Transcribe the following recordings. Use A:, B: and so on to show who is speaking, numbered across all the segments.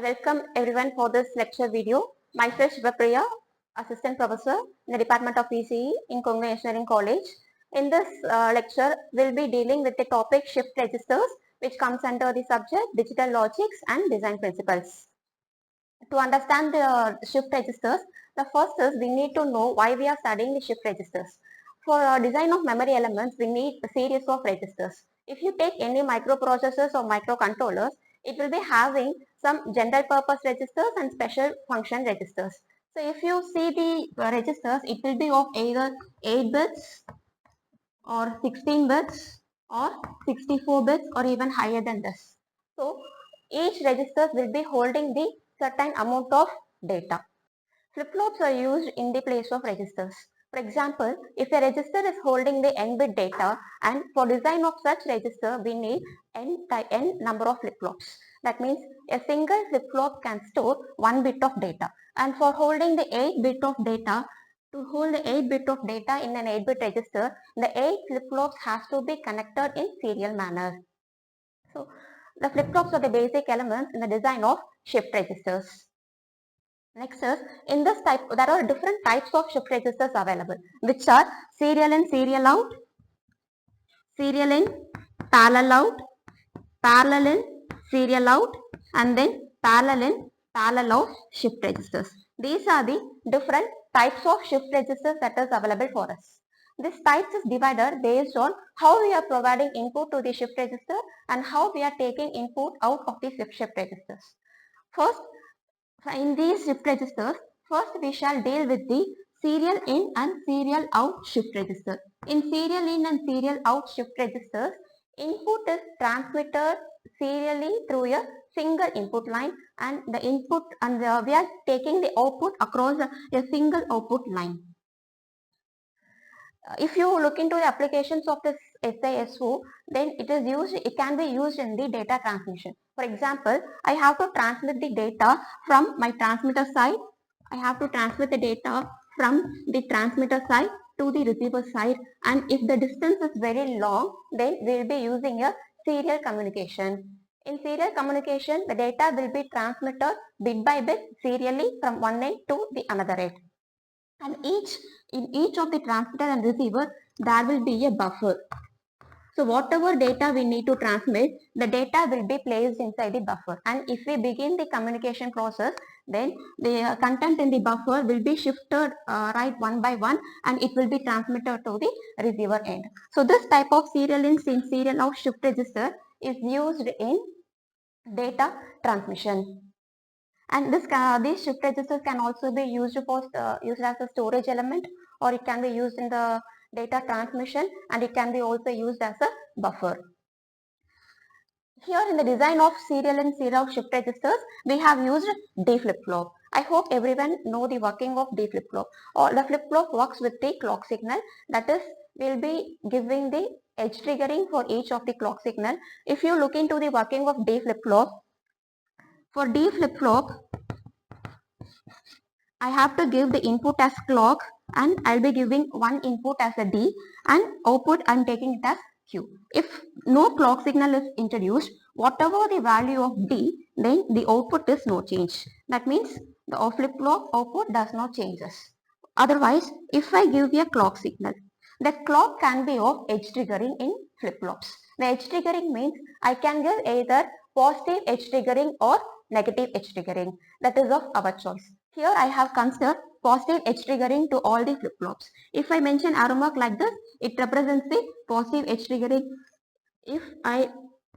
A: welcome everyone for this lecture video. Myself Sivapriya, Assistant Professor in the Department of PCE in Congo Engineering College. In this lecture, we'll be dealing with the topic shift registers, which comes under the subject Digital Logics and Design Principles. To understand the shift registers, the first is we need to know why we are studying the shift registers. For design of memory elements, we need a series of registers. If you take any microprocessors or microcontrollers, it will be having some general purpose registers and special function registers. So if you see the registers, it will be of either 8 bits or 16 bits or 64 bits or even higher than this. So each register will be holding the certain amount of data. Flip-flops are used in the place of registers. For example, if a register is holding the n-bit data, and for design of such register, we need n number of flip-flops. That means a single flip-flop can store 1 bit of data. And for holding the 8 bit of data, to hold the 8 bit of data in an 8 bit register, the 8 flip-flops has to be connected in serial manner. So the flip-flops are the basic elements in the design of shift registers. Next is, in this type, there are different types of shift registers available, which are serial in, serial out, serial in, parallel out, parallel in, serial out, and then parallel in, parallel out shift registers. These are the different types of shift registers that is available for us. This types is divided based on how we are providing input to the shift register and how we are taking input out of the shift registers. First, in these shift registers, first we shall deal with the serial in and serial out shift register. In serial in and serial out shift registers, input is transmitted serially through a single input line, and the input and we are taking the output across a single output line. If you look into the applications of this SISO, then it can be used in the data transmission. For example, I have to transmit the data from my transmitter side. I have to transmit the data from the transmitter side to the receiver side, and if the distance is very long, then we will be using a serial communication. In serial communication, the data will be transmitted bit by bit serially from one end to the another end. And in each of the transmitter and receiver, there will be a buffer. So whatever data we need to transmit, the data will be placed inside the buffer. And if we begin the communication process, then the content in the buffer will be shifted right one by one, and it will be transmitted to the receiver end. So this type of serial in, serial out shift register is used in data transmission. And these shift registers can also be used used as a storage element, or it can be used in the data transmission, and it can be also used as a buffer. Here in the design of serial and serial out shift registers, we have used D flip-flop. I hope everyone know the working of D flip-flop. Or the flip-flop works with the clock signal. That is, we'll be giving the edge triggering for each of the clock signal. If you look into the working of D flip-flop, for D flip-flop, I have to give the input as clock, and I'll be giving one input as a D, and output I'm taking it as Q. If no clock signal is introduced, whatever the value of D, then the output is no change. That means the flip-flop output does not changes. Otherwise, if I give a clock signal, the clock can be of edge triggering in flip-flops. The edge triggering means I can give either positive edge triggering or negative edge triggering. That is of our choice. Here I have considered positive edge triggering to all the flip-flops. If I mention arrow mark like this, it represents the positive edge triggering. If I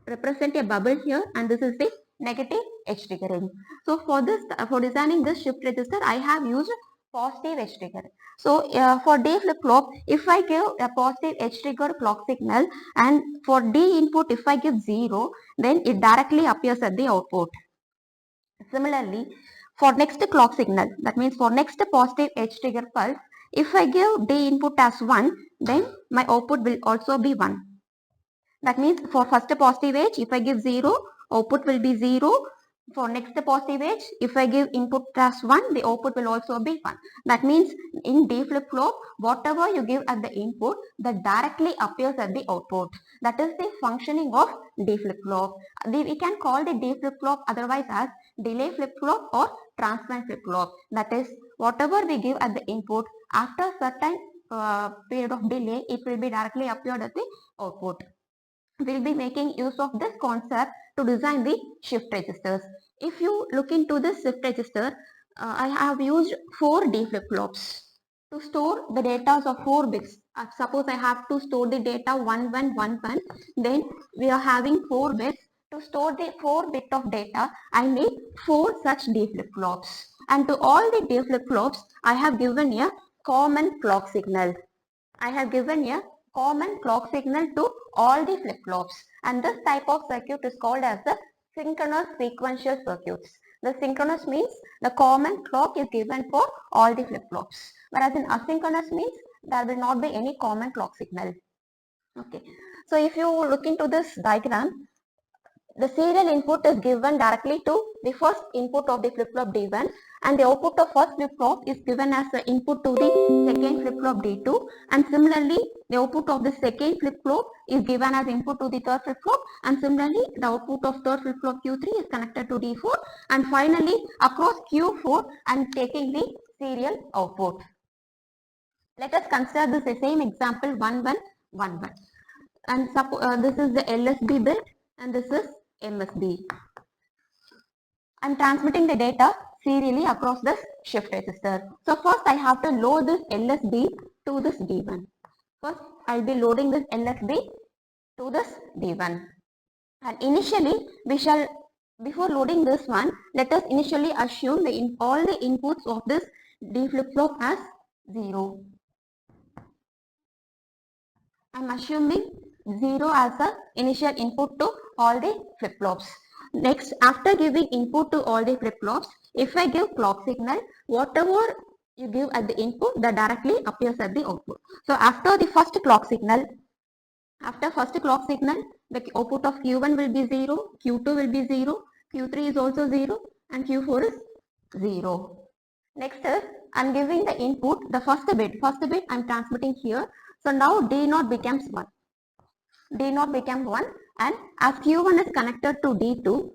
A: represent a bubble here, and this is the negative edge triggering. So for designing this shift register, I have used positive edge trigger. So for D flip-flop, if I give a positive edge trigger clock signal, and for D input, if I give 0, then it directly appears at the output. Similarly, for next clock signal, that means for next positive edge trigger pulse, if I give D input as 1, then my output will also be 1. That means for first positive edge, if I give 0, output will be 0. For next positive edge, if I give input as 1, the output will also be 1. That means in D flip-flop, whatever you give at the input, that directly appears at the output. That is the functioning of D flip-flop. We can call the D flip-flop otherwise as delay flip-flop or transient flip-flop. That is, whatever we give at the input, after certain period of delay, it will be directly appeared at the output. We'll be making use of this concept to design the shift registers. If you look into this shift register, I have used 4 D flip-flops to store the data of 4 bits. Suppose I have to store the data 1111, then we are having 4 bits. To store the 4 bit of data, I need 4 such D flip-flops. And to all the D flip-flops, I have given a common clock signal. I have given a common clock signal to all the flip-flops, and this type of circuit is called as the synchronous sequential circuits. The synchronous means the common clock is given for all the flip-flops, whereas in asynchronous means there will not be any common clock signal. Okay, so if you look into this diagram, the serial input is given directly to the first input of the flip-flop D1, and the output of first flip-flop is given as the input to the second flip-flop D2, and similarly the output of the second flip-flop is given as input to the third flip-flop, and similarly the output of third flip-flop Q3 is connected to D4, and finally across Q4 and taking the serial output. Let us consider this the same example 1111, and this is the LSB bit and this is MSB. I'm transmitting the data serially across this shift register. So first I have to load this LSB to this D1. First I'll be loading this LSB to this D1. And initially before loading this one, let us initially assume all the inputs of this D flip-flop as 0. I'm assuming 0 as the initial input to all the flip-flops. Next, after giving input to all the flip-flops, if I give clock signal, whatever you give at the input, that directly appears at the output. So after the first clock signal, the output of Q1 will be 0, Q2 will be 0, Q3 is also 0, and Q4 is 0. Next is, I'm giving the input, the first bit I'm transmitting here. So now D0 becomes 1. D0 becomes 1, and as Q1 is connected to D2,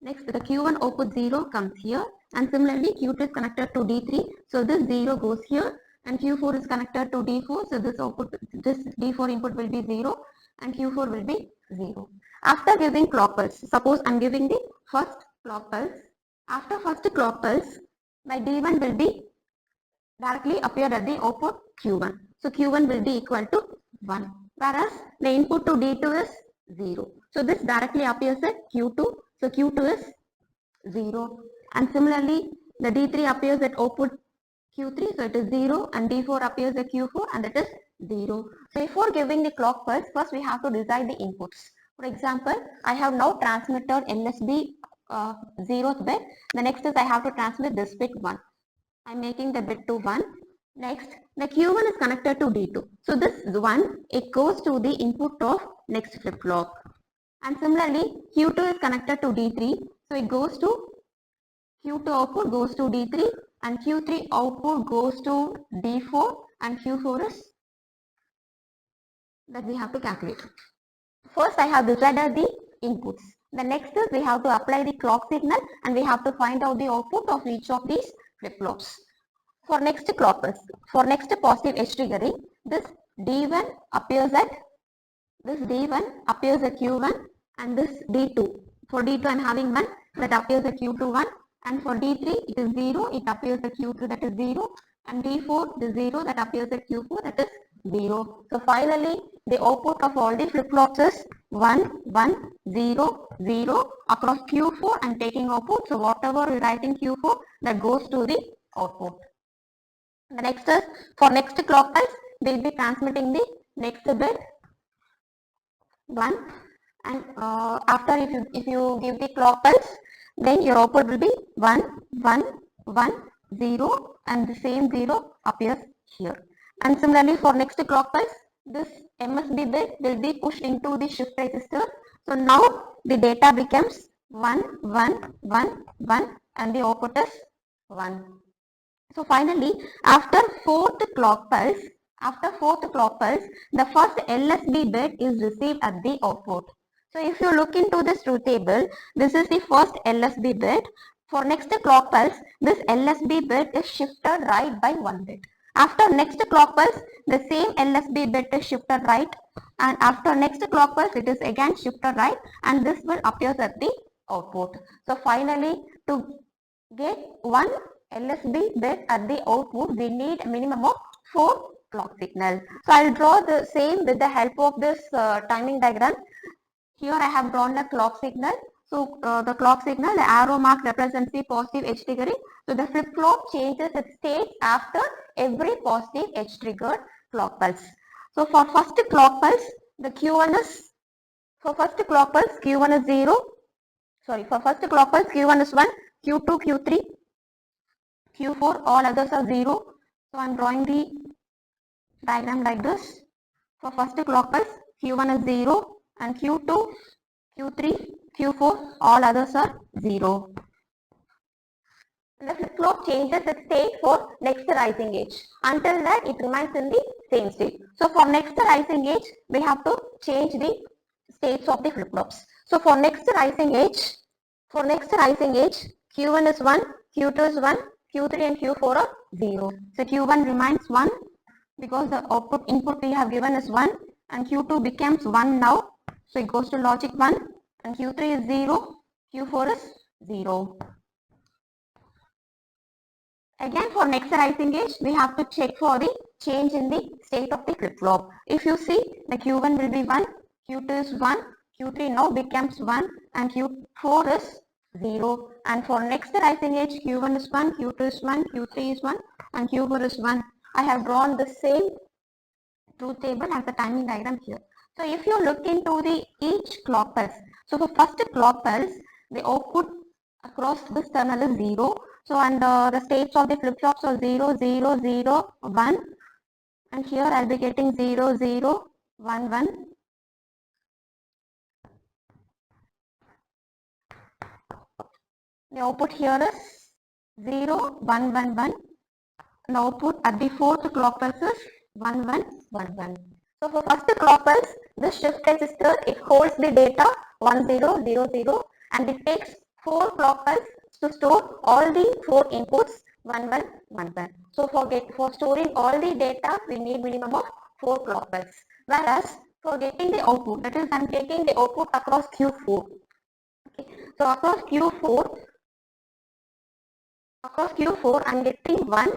A: next the Q1 output 0 comes here, and similarly Q2 is connected to D3, so this 0 goes here, and Q4 is connected to D4, so this D4 input will be 0, and Q4 will be 0. After giving clock pulse, suppose I'm giving the first clock pulse. After first clock pulse, my D1 will be directly appear at the output Q1. So Q1 will be equal to 1, whereas the input to D2 is 0. So this directly appears at Q2. So Q2 is 0. And similarly, the D3 appears at output Q3. So it is 0. And D4 appears at Q4 and it is 0. So before giving the clock pulse, first we have to decide the inputs. For example, I have now transmitted LSB 0th bit. The next is I have to transmit this bit 1. I'm making the bit to 1. Next, the Q1 is connected to D2. So this 1, it goes to the input of next flip-flop. And similarly, Q2 is connected to D3. So it goes to Q2 output goes to D3, and Q3 output goes to D4, and Q4 is that we have to calculate. First, I have decided the inputs. The next is we have to apply the clock signal, and we have to find out the output of each of these flip-flops. For next clock pulse, for next positive edge triggering, this D1 appears at Q1, and this D2. For D2 I am having 1 that appears at Q2 1, and for D3 it is 0, it appears at Q3 that is 0, and D4 the 0 that appears at Q4 that is 0. So finally the output of all the flip-flops is 1, 1, 0, 0 across Q4 and taking output. So whatever we write in Q4 that goes to the output. The next is for next clock pulse, we will be transmitting the next bit 1, and after if you give the clock pulse, then your output will be 1, 1, 1, 0, and the same 0 appears here. And similarly for next clock pulse, this MSB bit will be pushed into the shift register. So now the data becomes 1, 1, 1, 1, and the output is 1. So finally, after fourth clock pulse, the first LSB bit is received at the output. So if you look into this truth table, this is the first LSB bit. For next clock pulse, this LSB bit is shifted right by 1 bit. After next clock pulse, the same LSB bit is shifted right, and after next clock pulse, it is again shifted right, and this will appear at the output. So finally, to get one LSB bit at the output, we need a minimum of 4 clock signal. So I'll draw the same with the help of this timing diagram. Here I have drawn a clock signal. So the clock signal, the arrow mark represents the positive edge triggering. So the flip-flop changes its state after every positive edge triggered clock pulse. So for first clock pulse, the Q1 is, for first clock pulse, Q1 is 0. Sorry, for first clock pulse, Q1 is 1, Q2, Q3, Q4, all others are 0. So I am drawing the diagram like this. For first clock pulse, Q1 is 0 and Q2, Q3, Q4, all others are 0. The flip-flop changes its state for next rising edge. Until that, it remains in the same state. So for next rising edge, we have to change the states of the flip-flops. So for next rising edge, Q1 is 1, Q2 is 1, Q3 and Q4 are 0. So Q1 remains 1 because the output input we have given is 1, and Q2 becomes 1 now. So it goes to logic 1, and Q3 is 0, Q4 is 0. Again, for next rising edge, we have to check for the change in the state of the flip-flop. If you see, the Q1 will be 1, Q2 is 1, Q3 now becomes 1, and Q4 is 0. And for next rising edge, Q1 is 1, Q2 is 1, Q3 is 1, and Q4 is 1. I have drawn the same truth table as the timing diagram here. So if you look into the each clock pulse, so for first clock pulse, the output across this terminal is 0. So and the states of the flip-flops are 0, 0, 0, 1, and here I'll be getting 0, 0, 1, 1. The output here is 0, 1, 1, 1. The output at the fourth clock pulse is 1, 1, 1, 1. So for first clock pulse, this shift register, it holds the data 1, 0, 0, 0, and it takes 4 clock pulse to store all the 4 inputs 1, 1, 1, 1. So for storing all the data, we need minimum of 4 clock pulse. Whereas for getting the output, that is, I am taking the output across Q4. Okay. So across Q4, I am getting 1.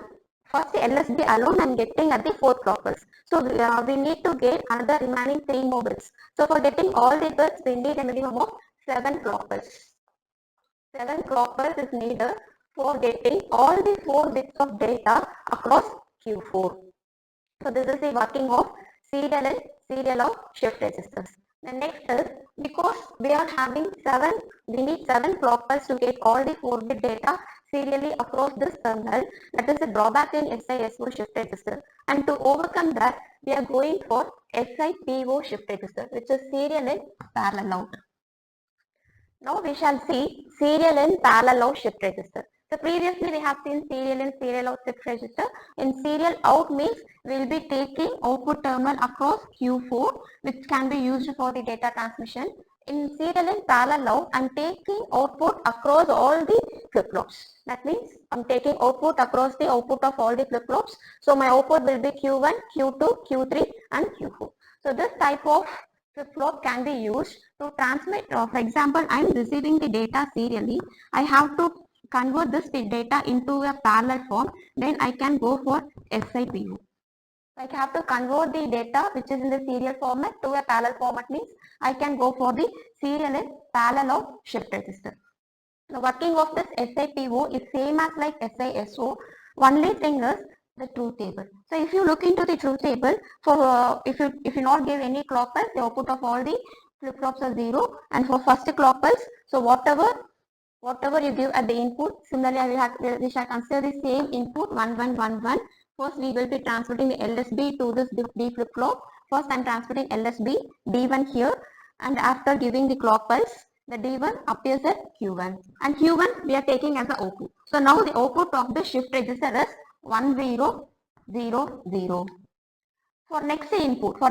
A: First LSB alone I am getting at the 4th clock pulse. So we need to get another remaining 3 more bits. So for getting all the bits, we need a minimum of 7 clock pulse. 7 clock pulse is needed for getting all the 4 bits of data across Q4. So this is the working of serial of shift registers. The next is, because we are having 7, we need 7 clock pulse to get all the 4-bit data serially across this terminal. That is a drawback in SISO shift register. And to overcome that, we are going for SIPO shift register, which is serial in parallel out. Now we shall see serial in parallel out shift register. So previously we have seen serial in serial out shift register. In serial out means we will be taking output terminal across Q4, which can be used for the data transmission. In serial in parallel out, I am taking output across all the flip-flops. That means I am taking output across the output of all the flip-flops. So my output will be Q1, Q2, Q3 and Q4. So this type of flip-flop can be used to transmit. For example, I am receiving the data serially. I have to convert this data into a parallel form. Then I can go for SIPO. I have to convert the data which is in the serial format to a parallel format, means I can go for the serial in parallel of shift register. The working of this SIPO is same as like SISO. Only thing is the truth table. So if you look into the truth table, for if you not give any clock pulse, the output of all the flip-flops are 0, and for first clock pulse, so whatever you give at the input, similarly we shall consider the same input 1, 1, 1, 1. First we will be transmitting the LSB to this D flip-flop. First I am transmitting LSB D1 here, and after giving the clock pulse, the D1 appears at Q1, and Q1 we are taking as the output. So now the output of the shift register is 1, 0, 0, 0. For next input, I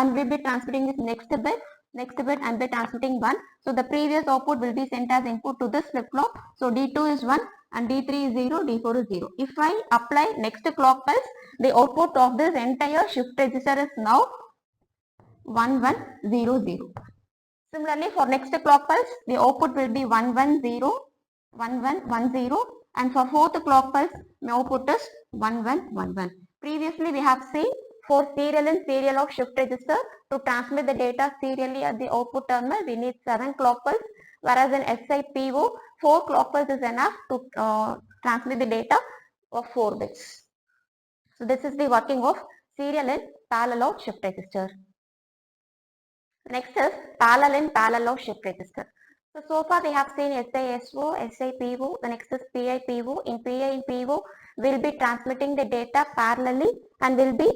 A: will be transmitting this next bit Next bit and be transmitting 1. So the previous output will be sent as input to this flip-flop. So D2 is 1 and D3 is 0, D4 is 0. If I apply next clock pulse, the output of this entire shift register is now 1100. Similarly, for next clock pulse, the output will be 110, 1110, and for fourth clock pulse, the output is 1111. Previously, we have seen for serial and serial of shift register to transmit the data serially at the output terminal, we need 7 clock pulse, whereas in SIPO, 4 clock pulse is enough to transmit the data of 4 bits. So this is the working of serial and parallel of shift register. Next is parallel and parallel of shift register. So far we have seen SISO, SIPO, the next is PIPO. In PIPO, we'll be transmitting the data parallelly and will be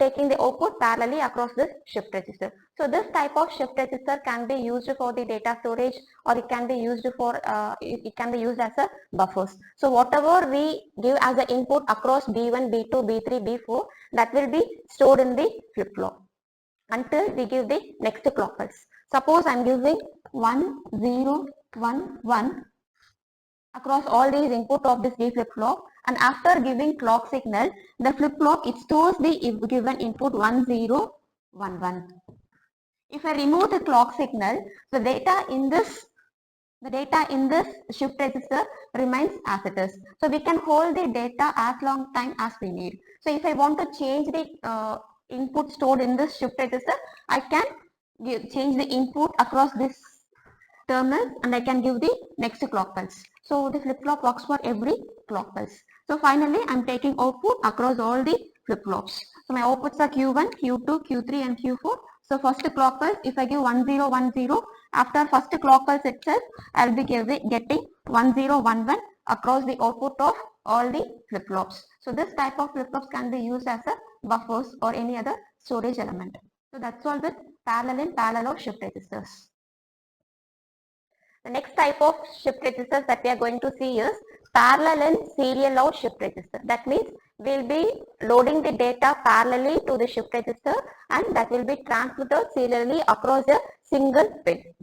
A: taking the output parallelly across this shift register. So this type of shift register can be used for the data storage, or it can be used for it can be used as a buffers. So whatever we give as an input across B1, B2, B3, B4, that will be stored in the flip-flop until we give the next clock pulse. Suppose I am giving 1, 0, 1, 1 across all these input of this D flip-flop, and after giving clock signal, the flip-flop, it stores the given input 1, 0, 1, 1. If I remove the clock signal, the data in this shift register remains as it is. So we can hold the data as long time as we need. So if I want to change the input stored in this shift register, I can change the input across this terminal and I can give the next clock pulse. So the flip-flop works for every clock pulse. So finally, I am taking output across all the flip-flops. So my outputs are Q1, Q2, Q3 and Q4. So first clock pulse, if I give 1010, after first clock pulse itself, I will be getting 1011 across the output of all the flip-flops. So this type of flip-flops can be used as a buffers or any other storage element. So that's all with parallel and parallel of shift registers. The next type of shift registers that we are going to see is parallel and serial out shift register. That means we'll be loading the data parallelly to the shift register and that will be transmitted serially across a single bit.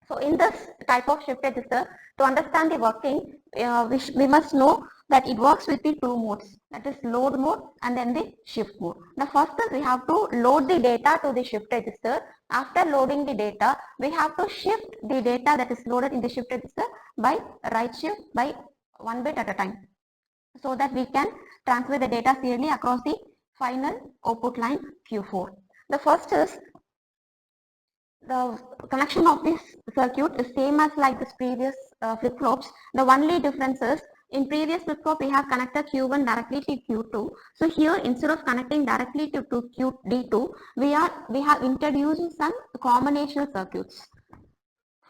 A: So in this type of shift register, to understand the working, we must know that it works with the two modes, that is load mode and then the shift mode. The first is we have to load the data to the shift register. After loading the data, we have to shift the data that is loaded in the shift register by right shift by 1 bit at a time, so that we can transfer the data serially across the final output line Q4. The first is the connection of this circuit is same as like this previous flip-flops. The only difference is in previous flip-flop we have connected Q1 directly to Q2. So here instead of connecting directly to D2, we have introduced some combinational circuits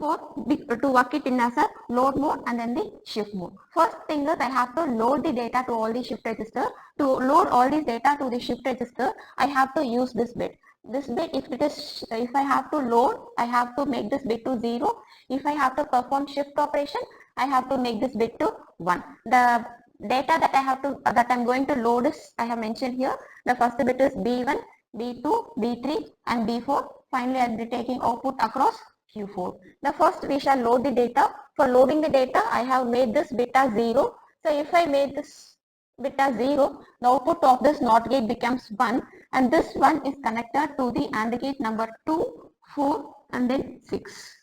A: to work it in as a load mode and then the shift mode. First thing is I have to load the data to all the shift register. To load all this data to the shift register, I have to use this bit. This bit, if I have to load, I have to make this bit to 0. If I have to perform shift operation, I have to make this bit to 1. The data that I'm going to load is, I have mentioned here. The first bit is B1, B2, B3 and B4. Finally, I'll be taking output across Q4. The first we shall load the data. For loading the data, I have made this bit as 0. So if I made this bit as 0, the output of this NOT gate becomes 1 and this 1 is connected to the AND gate number 2, 4 and then 6.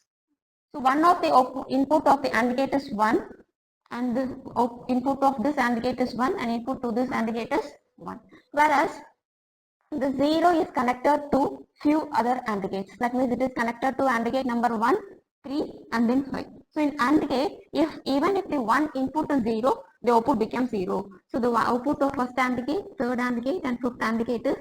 A: So one of the input of the AND gate is 1 and the input of this AND gate is 1 and input to this AND gate is 1. Whereas the 0 is connected to few other AND gates. That means it is connected to AND gate number 1, 3 and then 5. So in AND gate, even if the one input is 0, the output becomes 0. So the output of first AND gate, third AND gate and fifth AND gate is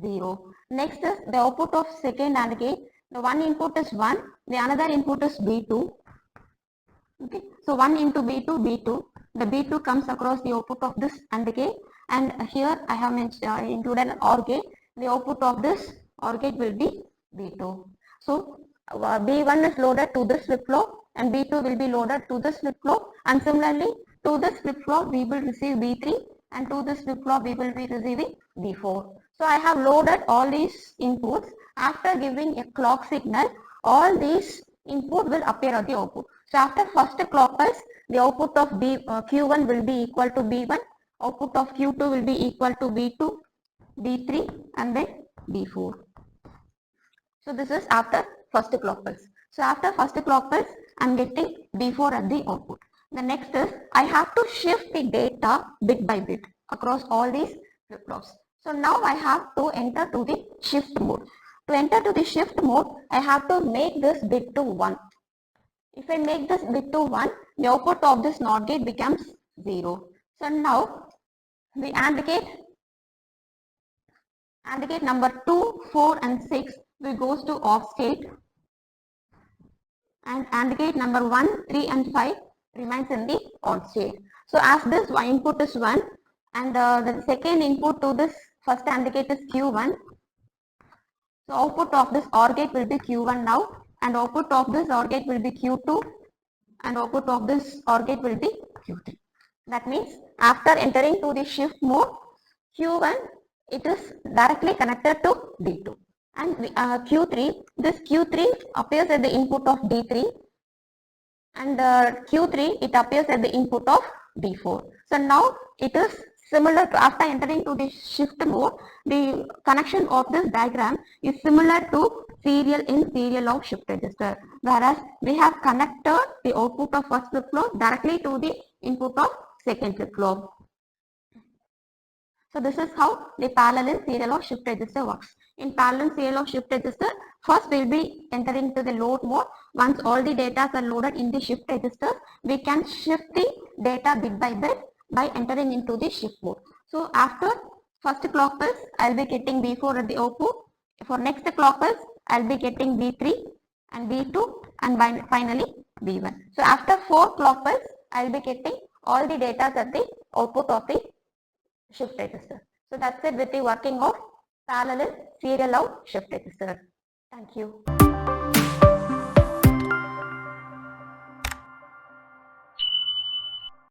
A: 0. Next is the output of second AND gate. The one input is 1, the another input is B2. Okay, so 1 into B2, B2. The B2 comes across the output of this AND gate, and here I have included an OR gate. The output of this OR gate will be B2. So B1 is loaded to this flip-flop and B2 will be loaded to this flip-flop, and similarly to this flip-flop we will receive B3 and to this flip-flop we will be receiving B4. So I have loaded all these inputs After giving a clock signal, all these input will appear at the output. So after first clock pulse, the output of Q1 will be equal to B1, output of Q2 will be equal to B2, B3 and then B4. So this is after first clock pulse. So after first clock pulse, I am getting B4 at the output. The next is I have to shift the data bit by bit across all these flip-flops. So now I have to enter to the shift mode. To enter to the shift mode, I have to make this bit to 1. If I make this bit to 1, the output of this NOT gate becomes 0. So now the AND gate number 2, 4 and 6 will goes to off state, and AND gate number 1, 3 and 5 remains in the on state. So as this input is 1 and the second input to this first AND gate is Q1. So output of this OR gate will be Q1 now, and output of this OR gate will be Q2, and output of this OR gate will be Q3. That means after entering to the shift mode, Q1 it is directly connected to D2, and Q3, this Q3 appears at the input of D3, and Q3 it appears at the input of D4. So now it is similar to, after entering to the shift mode, the connection of this diagram is similar to serial in serial of shift register, whereas we have connected the output of first flip flop directly to the input of second flip flop. So this is how the parallel serial of shift register works. In parallel serial of shift register, first we will be entering to the load mode. Once all the data are loaded in the shift register, we can shift the data bit by bit by entering into the shift mode. So after first clock pulse, I will be getting B4 at the output. For next clock pulse, I will be getting B3 and B2 and finally B1. So after 4 clock pulse, I will be getting all the data at the output of the shift register. So that's it with the working of parallel serial out shift register. Thank you.